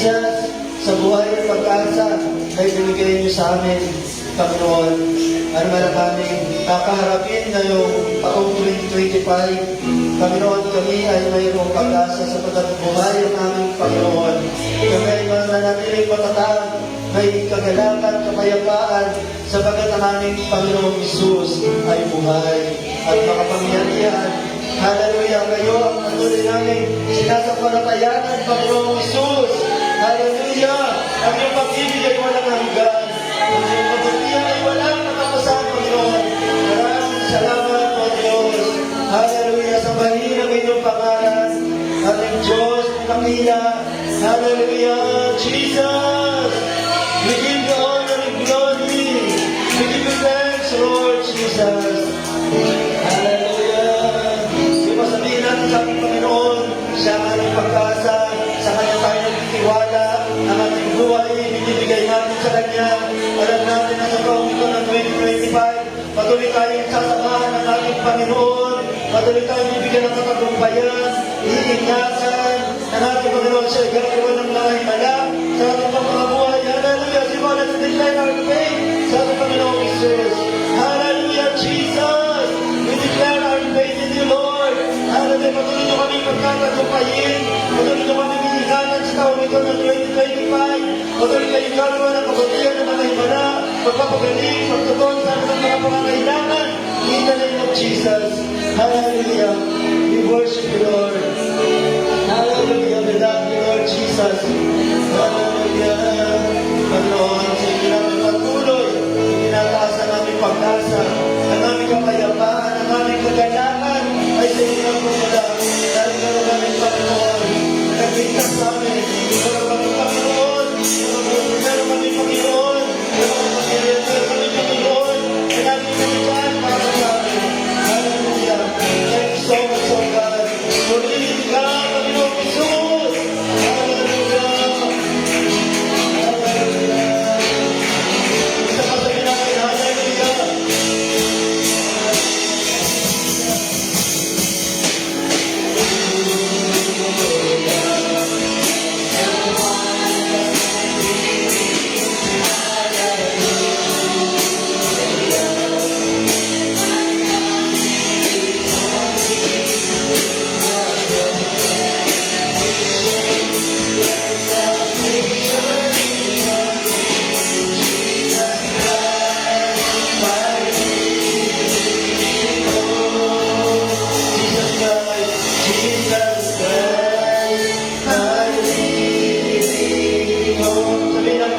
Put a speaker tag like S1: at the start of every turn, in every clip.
S1: Jesus, sa buhay at pag-asa ay binigay niyo sa amin, Panginoon. Ano man aming kakaharapin ngayong taong 2025, Panginoon, kami ay mayroong pag-asa sa pagkabuhay ng aming Panginoon. Kami ay mananatiling matatag, may kagalakan, kapayapaan, sapagat ang aming Panginoong Isus ay buhay at makapangyarihan. Hallelujah! Kayo ang patuloy namin sinasampalatayanan, Panginoong Isus. Hallelujah! Ang iyong pag-ibig ay walang hanggan. Ang iyong kabutihan ay walang katapusan, Panginoon. Maraming salamat, O Diyos. Hallelujah! Sambahin ang inyong pangalan. Ating Diyos, nakila. Hallelujah! Jesus! We give you honor and glory. We give you thanks, Lord Jesus. Hallelujah! Sabihin natin sa ating Panginoon, siya ang ating pag-asa, sa Kanya tayo nagtitiwala, ang ating buhay, binibigay natin sa Kanya. Alam natin na sa taong ito ng 2025, patuloy tayong sasamahan ng ating Panginoon, patuloy tayong bibigyan ng katagumpayan, iingatan ng ating Panginoon siya, gagawa ng mga himala sa ating mga buhay. Hallelujah! Simon, let's declare our faith sa ating Panginoon Jesus. Hallelujah, Jesus! We declare our faith in you, Lord. Hallelujah, patuloy nyo kami pagkatagumpayin, patuloy nyo kami binigatan sa taong ito ng 2025, patuloy kayo gagawa ng kabutihan ng mga himala, magpapagaling, pagtugon sa ating mga pangangailangan, in the name of Jesus. Hallelujah, we worship you, Lord. Hallelujah, we love you, Lord Jesus. Hallelujah, Panginoon, sa inyo namin patuloy, tinataas ang aming pag-asa, ang aming kapayapaan, ang aming kagalakan, ay sa inyo ang pumula. Dahil meron kami, Panginoon, na nagligtas sa amin. Meron kami, Panginoon, meron kami, Panginoon, meron kami, Panginoon, na namin pinigyan para sa amin. Hallelujah. Thank you so much, oh God. Purihin ka, Panginoon Jesus. Hallelujah. Hallelujah. Isa pa sabihin natin, hallelujah.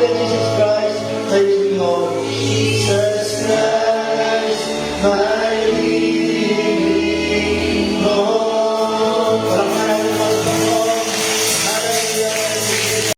S1: Jesus Christ, praise the Lord. Jesus Christ, my